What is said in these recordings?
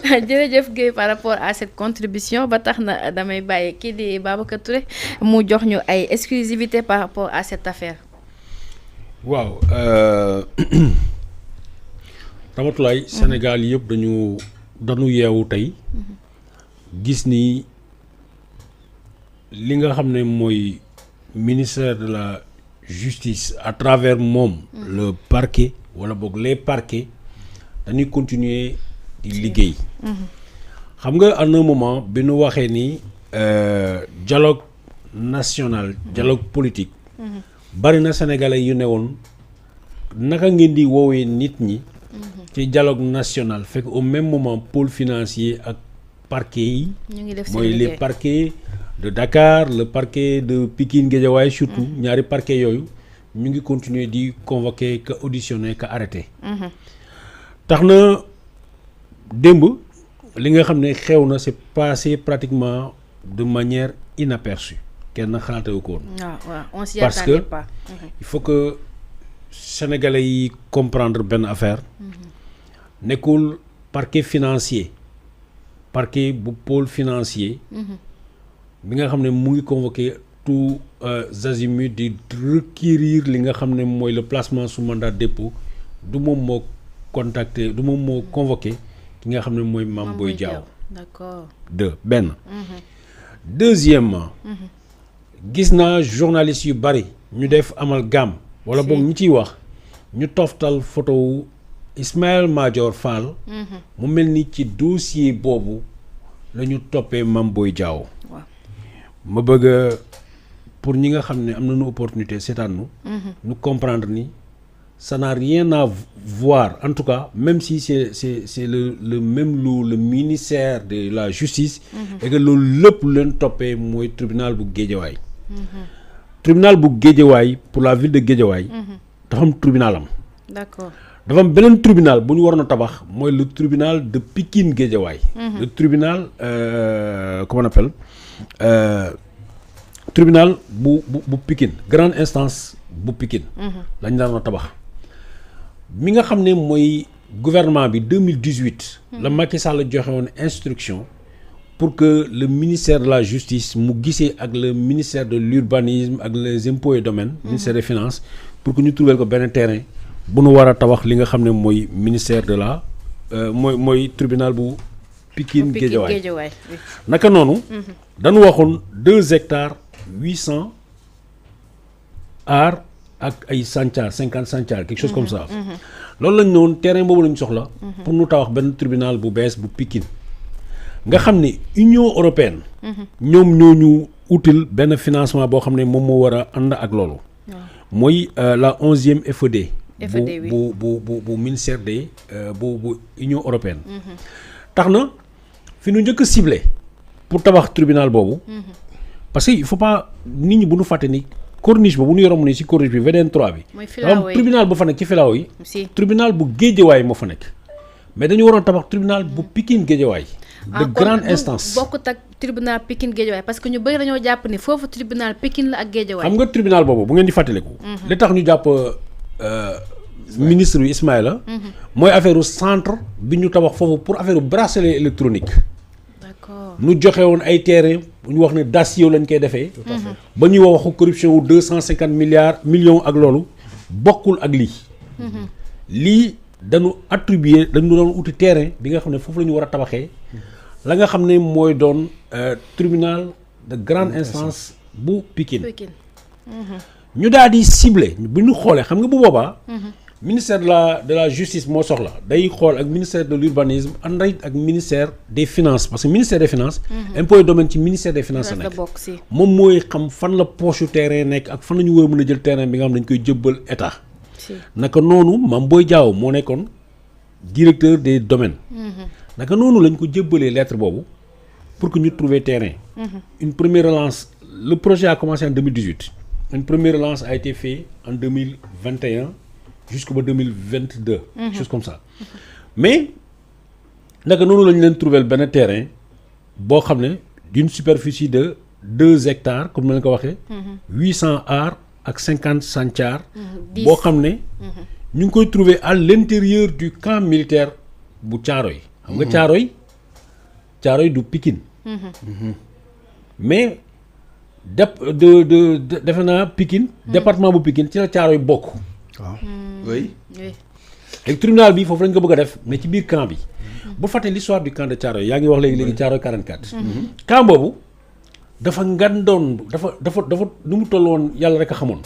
jërëjëf Guèye par rapport à cette contribution ba tax na damay bàyyi kii di Babacar Touré mu jox ñu ay exclusivité par rapport à cette affaire. waaw Ramatoulaye Sénégal yëpp dañu yeewu tey gis ni li nga xam ne mooy ministère de la justice à travers moom le parquet wala boog les parquets dañuy continuer di liggéey xam nga à un moment bi nu waxee ni dialogue national dialogue politique bari na sénégalais yu ne woon naka ngeen di woowee nit ñi ci dialogue national fekk au même moment pôle financier ak parquet yi mooy les parquets de Dakar le parquet de Pikine Guédiawaye surtout ñaari parquet yooyu ñu ngi continuer di convoquer ka auditionner ka arrêter tax na démb li nga xam ne xew na c'est passé pratiquement de manière inaperçue kenn xalaatee ko woon parce que il faut que sénégalais yi comprendre benn affaire nekkul parquet financier parquet bu pôle financier bi nga xam ne mu ngi convoqué tous azimuts di requérir li nga xam ne mooy le placement sous mandat de dépôt du moom moo contacté du moom moo convoqué ki nga xam ne mooy Mame Boye Diao. D'accord. benn deuxièmement gis naa journalistes yu bari ñu def amalgame wala boog ñu ciy wax ñu toftal photo wu Ismaïla Madior Fall mu mel ni ci dossier boobu la ñu toppee Mame Boye Diao. ma bëgg pour ñi nga xam ne am nañu opportunité seetaan nu comprendre ni ça n'a rien à voir en tout cas même si c'est le même le ministère de la justice et que loolu lépp leen toppee mooy tribunal bu Guédiawaye tribunal bu Guédiawaye pour la ville de Guédiawaye dafa am tribunal am d'accord dafa am beneen tribunal bu ñu waroon a tabax mooy le tribunal de Pikine Guédiawaye le tribunal comment on appelle tribunal bu Pikine grande instance bu Pikine lañ daan a tabax mi nga xam ne mooy gouvernement bi 2018 la Macky Sall joxe woon instruction pour que le ministère de la justice mu gisee ak le ministère de l'urbanisme ak les impôts et domaines ministère des finances pour que ñu trouver ko benn terrain bu nu war a tabax li nga xam ne mooy ministère de la mooy tribunal bu Pikine Guédiawaye naka noonu dañu waxoon 2 hectares 800 ar ak ay santiar 50 santiar quelque chose comme ça loolu lañ ne woon terrain boobu lañ soxla pour nu tabax benn tribunal bu bees bu Pikine nga xam ne Union européenne ñoom ñoo ñu util benn financement boo xam ne moom moo war a ànd ak loolu mooy la 11e FED bu ministère des bu Union européenne tax na fi nu njëkk a ciblé pour tabax tribunal boobu parce que il faut pas nit ñi bu nu fàtte ni corniche ba bu ñu yoroon ni ci corniche bi VDN 3 bi dafa am tribunal bu fa nekk ci filao yi tribunal bu Guédiawaye moo fa nekk mais dañu waroon tabax tribunal bu Pikine Guédiawaye de grande instance bokkut ak tribunal Pikine Guédiawaye parce que ñu bëri dañoo jàpp ni foofu tribunal Pikine la ak Guédiawaye xam nga tribunal boobu bu ngeen di fàttaliku li tax ñu jàpp ministre bi Ismaïla mooy affaire centre bi ñu tabax foofu pour affaire bracelet électronique nu joxe woon ay terrain bu ñu wax ne Dacio lañ koy defee ba ñuy waxu corruption wu 250 millions ak loolu bokkul ak lii dañu attribuer dañu doon uti terrain bi nga xam ne foofu la ñu war a tabaxee la nga xam ne mooy doon tribunal de grande instance bu Pikine ñu daal di ciblé bu ñu xoolee xam nga bu boobaa ministère de la justice moo soxla day xool ak ministère de l'urbanisme ànd ak ministère des finances parce que ministère des finances impôts et domaines ci ministère des finances la nekk moom mooy xam fan la poche terrain nekk ak fan la ñu war a mën a jël terrain bi nga xam ne dañ koy jëbbal état naka noonu Mame Boye Diao moo nekkoon directeur des domaines naka noonu lañ ko jëbbalee lettre boobu pour que ñu trouver terrain une première relance le projet a commencé en 2018 une première relance a été faite en 2021 jusqu'au 2022 chose comme ça mais naka noonu lañu leen trouver benn terrain boo xam ne d'une superficie de 2 hectares comme nañ ko waxee 800 ar ak 50 santiar boo xam ne ñu ngi koy trouver à l'intérieur du camp militaire bu Thiaroye xam nga Thiaroye Thiaroye du Pikine. mais defe naa Pikine. département bu Pikine ci la Thiaroye bokk. waaw oui. léegi tribunal bi foofu lañ ko bëgg a def mais ci biir camp bi. bu fàttee l'histoire du camp de Thiaroye yaa ngi wax léegi Thiaroye 44. camp boobu dafa ngandoon dafa nu mu toll woon yàlla rek a xamoon.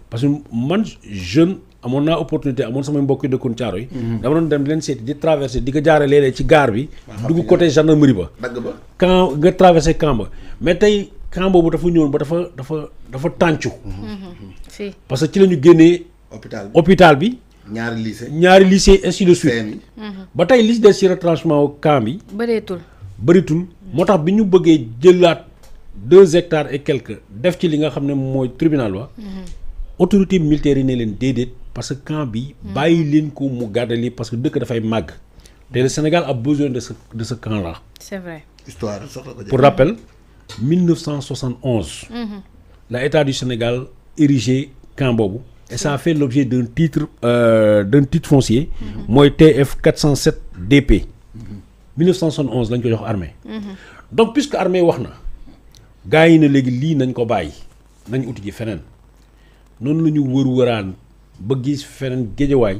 parce que man jeune amoon naa opportunité amoon samay mbokk yu dëkkoon Thiaroye. dama doon dem di leen seeti di traversé di ko jaare léeg-léeg ci gare bi. dugg côté gendarmerie ba. dagg ba camp nga traversé camp ba mais tey camp boobu dafa ñëwoon ba dafa tàncu. parce que ci la ñu génnee. hôpital bi. ñaari lycée ainsi de suite. ba tey li des ci retranchement camp bi. bëritul moo tax bi ñu bëggee jëlaat 2 hectares et quelques def ci li nga xam ne mooy tribunal ba. autorité militaire yi ne leen déedéet parce que camp bi. bàyyi leen ko mu garder lii parce que dëkk dafay màgg. te le Sénégal a besoin de ce camp là. c'est vrai. histoire pour rappel 1971. la état du Sénégal érigé camp boobu. et ça a fait l'objet d'un titre foncier. mooy TF 407 DP. 1971 lañ ko jox armée. donc puisque armée wax na gars yi ne léegi lii nañ ko bàyyi nañ uti ji feneen noonu la ñu wëraan ba gis feneen Guédiawaye.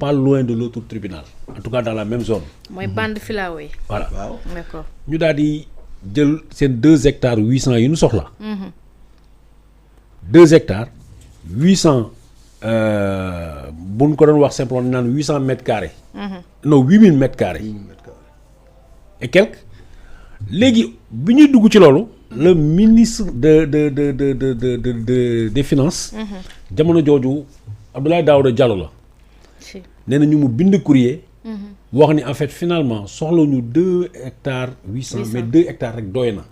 pas loin de l'autre tribunal. en tout cas dans la même zone. mooy bande filao yi. voilà waaw d'accord. ñu daal di jël seen 2 hectares 800 yi ñu soxla. 2 hectares 800. bu ñu ko doon wax simplement naan 800 mètres carrés. non 8000 mètres carrés. et quelques léegi bi ñuy dugg ci loolu. le ministre des finances. jamono jooju Abdoulaye Daouda Diallo la. nee na ñu mu bind courrier. wax ni en fait finalement soxla ñu 2 hectares 800 mais 2 hectares rek doy na.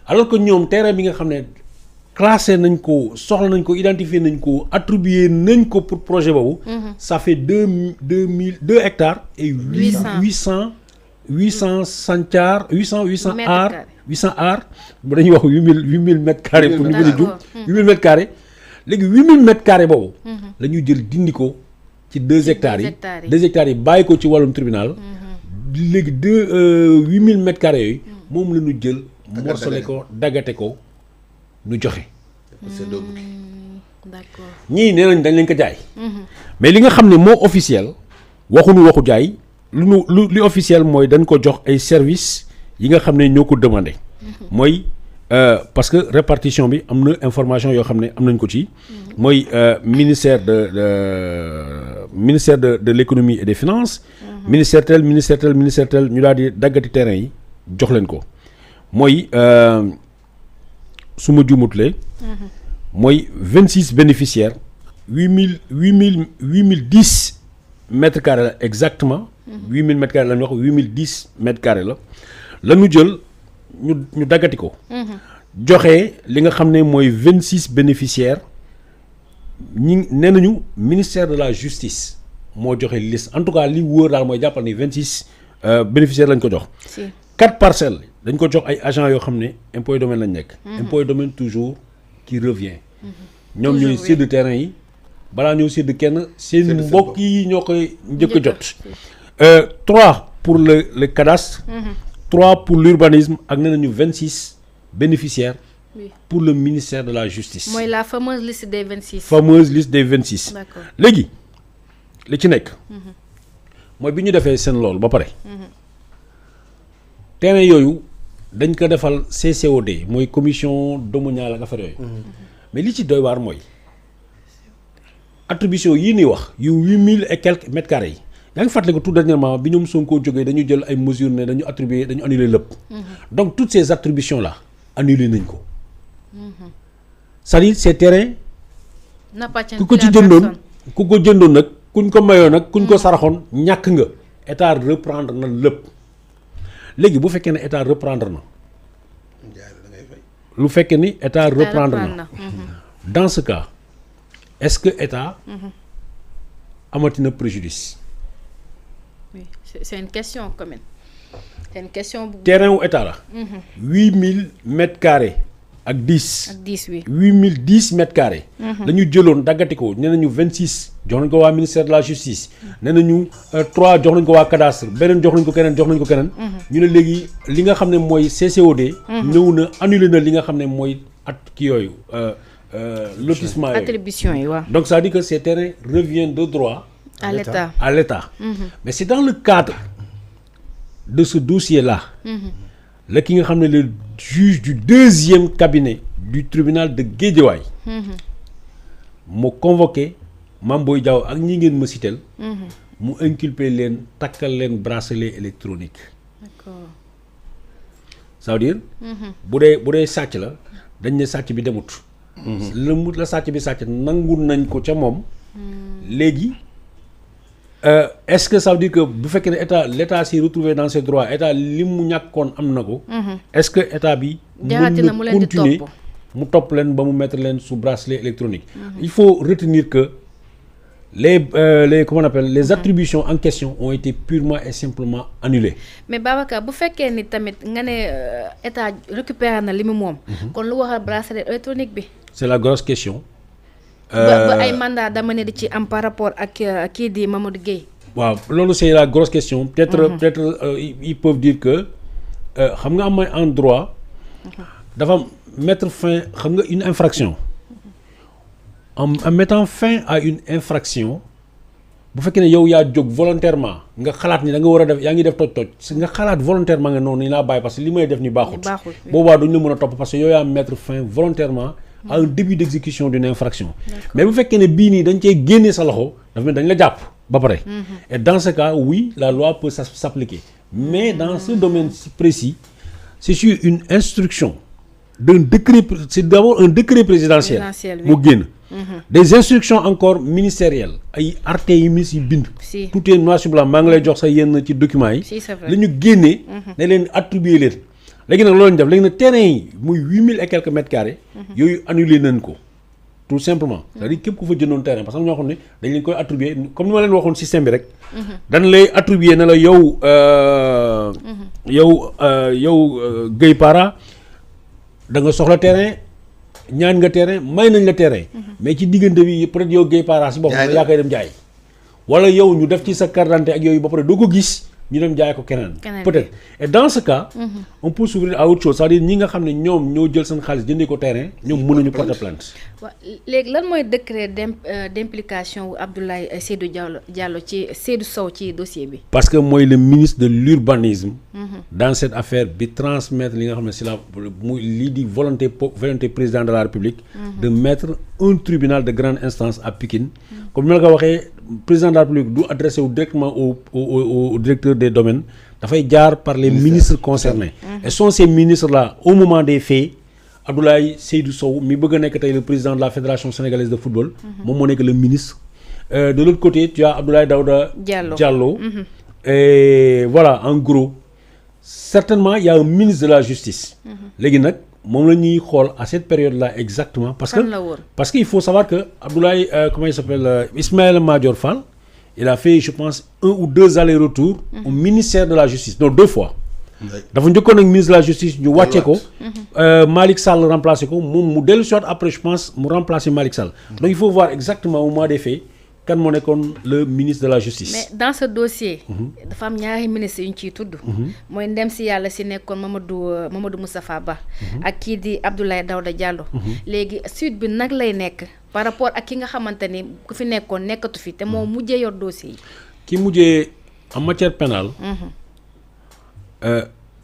alors que ñoom terrain bi nga xam ne. classé nañ ko soxla nañ ko identifié nañ ko attribué nañ ko pour projet boobu. ça fait 2 hectares et 800 santiar 800 ar ba dañuy wax 8000 mètres carrés pour ñu gën a jub 8000 mètres carrés léegi 8000 mètres carrés boobu la ñuy jël dindi ko ci 2 hectares yi 2 hectares yi bàyyi ko ci wàllum tribunal léegi 8000 mètres carrés yooyu moom la ñu jël morcelé ko daggate ko nu joxe. d'accord ñii nee nañ dañ leen ko jaay. mais li nga xam ne moo officiel waxuñu waxu jaay li officiel mooy dañ ko jox ay services yi nga xam ne ñoo ko demandé. mooy parce que répartition bi am na information yoo xam ne am nañ ko ci. mooy ministère de l'économie et des finances. ministère tel ñu daal di daggati terrain yi jox leen ko mooy. su ma juumutlee mooy 26 bénéficiaires 8010 mètres carrés la exactement 8000 mètres carrés la ñu wax 8010 mètres carrés la ñu jël ñu daggati ko joxe li nga xam ne mooy 26 bénéficiaires ñi nee nañu ministère de la justice moo joxe liste en tout cas li wóor daal mooy jàppal ni 26 bénéficiaires lañ ko jox 4 parcelles dañ ko jox ay agents yoo xam ne impôt domaine lañ nekk. impôt domaine toujours qui revient. ñoom ñooy sédd terrain yi balaa ñoo sédd kenn seen mbokk yi ñoo koy njëkk a jot. 3 pour le cadastre. 3 pour l'urbanisme ak nee nañu 26 bénéficiaires. pour le ministère de la justice. mooy la fameuse liste des 26. fameuse liste des 26. d'accord léegi li ci nekk. mooy bi ñu defee seen loolu ba pare. terrain yooyu dañ ko defal CCOD mooy commission domaniale ak affaire yooyu. mais li ci doy waar mooy attribution yii nii wax yu 8000 et quelques mètres carrés yi yaa ngi fàttali ko tout dernièrement bi ñoom Sonko jógee dañu jël ay mesures ne dañu attribuer dañu annuler lépp. donc toutes ces attributions là annulé nañ ko. c'est-à-dire ces terrains. ku ko ci jëndoon ku ko jëndoon nag kuñ ko mayoon nag kuñ ko saraxoon ñàkk nga état reprendre na lépp. léegi bu fekkee ne état reprendre na lu fekkee ni état reprendre na dans ce cas est-ce que état amati na préjudice. oui c'est une question quand même c'est une question. terrain wu état la. 8000 mètres carrés ak 10. ak 10 oui. 8010 mètres carrés. la ñu jëloon daggati ko nee nañu 26 jox nañ ko waa ministère de la justice. nee nañu 3 jox nañ ko waa cadastre beneen jox nañ ko keneen jox nañ ko keneen. ñu ne léegi li nga xam ne mooy CCOD. ñëw na annulé na li nga xam ne mooy at kii yooyu lotissement yooyu. attribution yi waaw. donc ça veut dire que ces terrains reviennent de droit. à l'État. À l'État. Mais c'est dans le cadre de ce dossier-là. Le ki nga xam ne le juge du 2e cabinet du tribunal de Guédiawaye moo convoqué Mame Boye Diao ak ñi ngeen ma citeel mu inculpé leen takkal leen bracelet électronique. D'accord. Ça veut dire bu dee sàcc la dañ ne sàcc bi demut la sàcc bi sàcc nangu nañ ko ca moom léegi est-ce que ça veut dire que bu fekkee ne l'État s'est retrouvé dans ses droits État li mu ñàkkoon am na ko. est-ce que État bi. mën na continuer mu topp leen ba mu mettre leen sous bracelet électronique. il faut retenir que les comment on appelle les attributions en question ont été purement et simplement annulées. mais Babacar bu fekkee ni tamit nga ne État récupéré na li mu moom. kon lu waxal bracelet électronique bi. c'est la grosse question. ba ay mandat dama ne di ci am par rapport ak kii di Mamadou Gueye. waaw loolu c'est la grosse question. peut-être ils peuvent dire que xam nga am en droit dafa mettre fin xam nga une infraction en mettant fin à une infraction bu fekkee ne yow yaa jóg volontairement nga xalaat ni da nga war a def yaa ngi def toj nga xalaat volontairement nga noonu ni laa bàyyi parce que li may def ni baaxut. boobaa duñ la mën a topp parce que yow yaa mettre fin volontairement à un début d'exécution d'une infraction. Mais bu fekkee ne bii nii dañ cee génnee sa loxo dafa mel dañ la jàpp ba pare. Et dans ce cas oui la loi peut s'appliquer mais dans ce domaine précis c'est sur une instruction d'un décret, c'est d'abord un décret présidentiel mu génn. Des instructions encore ministérielles ay arrêté yi mis yi bind. Tout est noir sur blanc maa ngi lay jox sa yenn ci documents yi. la ñu génnee ne leen attribuer leen. léegi nag loolu ñu def léegi nag terrain yi muy 8000 et quelques mètres carrés. yooyu annulé nañ ko tout simplement. c'est-à-dire képp ku fa jëndoon terrain parce que ñoo xam ne dañ leen koy attribuer comme ni ma leen waxoon système bi rek. dañ lay attribuer ne la yow. yow Gueye Para da nga soxla terrain ñaan nga terrain may nañ la terrain. mais ci diggante bi peut-être yow Gueye Para si boppam yaa koy dem jaay. wala yow ñu def ci sa carte d'identité ak yooyu ba pare doo ko gis. ñu dem jaay ko keneen peut-être et dans ce cas on peut s'ouvrir à autre chose c'est-à-dire ñi nga xam ne ñoom ñoo jël seen xaalis jëndee ko terrain ñoom mën nañu porter plainte. waaw léegi lan mooy décret d'implication wu Abdoulaye Seydou Diallo ci Seydou Sow ci dossier bi. parce que mooy le ministre de l'urbanisme dans cette affaire bi transmettre li nga xam ne c'est la muy lii di volonté président de la République de mettre un tribunal de grande instance à Pikine comme ni ma la ko waxee président de la République du adressé wu directement au directeur des domaines dafay jaar par les ministres concernés et sont ces ministres là au moment des faits Abdoulaye Seydou Sow mi bëgg a nekk tey le président de la fédération sénégalaise de football moom moo nekk le ministre de l'autre côté tu as Abdoulaye Daouda Diallo et voilà en gros certainement il y a un ministre de la justice léegi nag moom la ñuy xool à cette période-là exactement parce que il faut savoir que Abdoulaye comment il s'appelle Ismaïla Madior Fall il a fait je pense 1 ou 2 allers-retours au ministère de la justice non 2 fois dafa njëkkoon ak ministre de la justice ñu wàcce ko Malick Sall remplacé ko moom mu dellu soit après je pense mu remplacer Malick Sall donc il faut voir exactement au mois des faits kan moo nekkoon le ministre de la justice. mais dans ce dossier. dafa am ñaari ministres yu ñu ciy tudd. mooy ndem si yàlla si nekkoon Mamadou Moustapha Ba. ak kii di Abdoulaye Daouda Diallo. léegi suite bi nag lay nekk par rapport ak ki nga xamante ni ku fi nekkoon nekkatu fi te moo mujjee yor dossier yi. ki mujjee en matière pénale.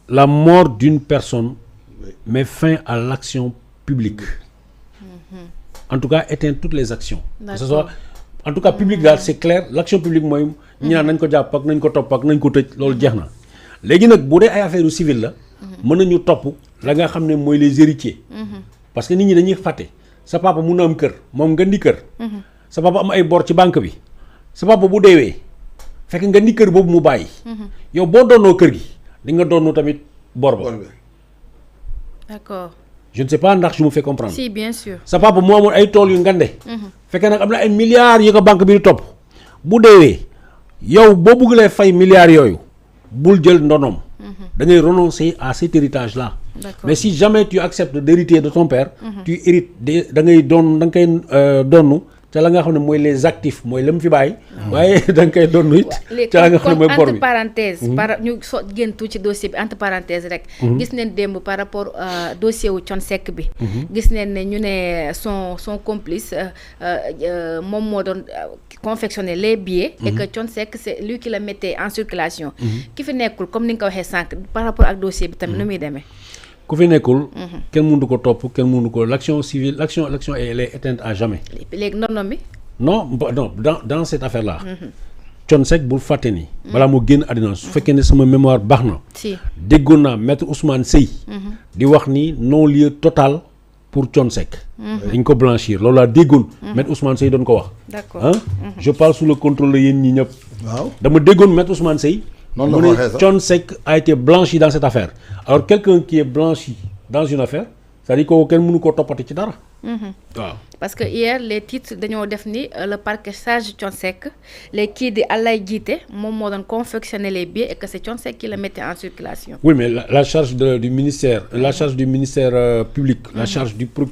La mort d'une personne met fin à l'action publique. En tout cas éteint toutes les actions. Que ce soit en tout cas public daal c'est clair l'action publique mooy ñu naan nañ ko jàpp ak nañ ko topp ak nañ ko tëj loolu jeex na léegi nag bu dee ay affaire civile la mën nañu topp la nga xam ne mooy les héritiers parce que nit ñi dañuy fàtte sa papa mun na am kër moom nga di kër sa papa am ay bor ci banque bi sa papa bu deewee fekk nga di kër boobu mu bàyyi yow boo doonoo kër gi di nga doonoo tamit bor ba d'accord je ne sais pas ndax je me fais comprendre. Si bien sûr. sa papa moo amoon ay tool yu ngande. fekkee nag am na ay milliards yi ko banque bi di topp. bu deewee yow boo bëggulee fay milliards yooyu bul jël ndonoom. da ngay renoncer à cet héritage là. mais si jamais tu acceptes d'hériter de ton père. tu hérites da ngay doon da nga koy donnu ca la nga xam ne mooy les actifs mooy la mu fi bàyyi. waaye da nga koy donnu it. ca la nga xam ne mooy bor bi entre parenthèse. ñu génn tuuti ci dossier bi entre parenthèse rek. gis nañ démb par rapport dossier wu Thione Seck bi. gis nañ ne ñu ne son complice moom moo doon confectionner les billets. et que Thione Seck c'est lui qui la mettait en circulation. ki fi nekkul comme ni nga ko waxee sànq par rapport ak dossier bi tamit nu muy demee. ku fi nekkul. kenn mënu ko topp kenn mënu ko l'action civile l'action elle est éteinte à jamais. léegi non bi. non dans cette affaire là. Thione Seck bul fàtte ni. balaa moo génn àddina su fekkee ne sama mémoire baax na. si déggoon naa maître Ousmane Seye. di wax ni non-lieu total pour Thione Seck. dañ ko blanchir loolu laa déggoon. maître Ousmane Seye doon ko wax. d'accord je parle sous le contrôle de yéen ñi ñëpp. waaw dama déggoon maître Ousmane Seye. noonu la ko waxee sax Thione Seck a été blanchi dans cette affaire alors quelqu'un qui est blanchi dans une affaire c'est-à-dire que kenn mënu koo toppati ci dara. waaw parce que hier les titres dañoo def ni le parquet charge Thione Seck les kii di Alay Jiite moom moo doon confectionner les billets et que c'est Thione Seck qui le mettait en circulation. oui mais la charge du ministère public la charge du procureur.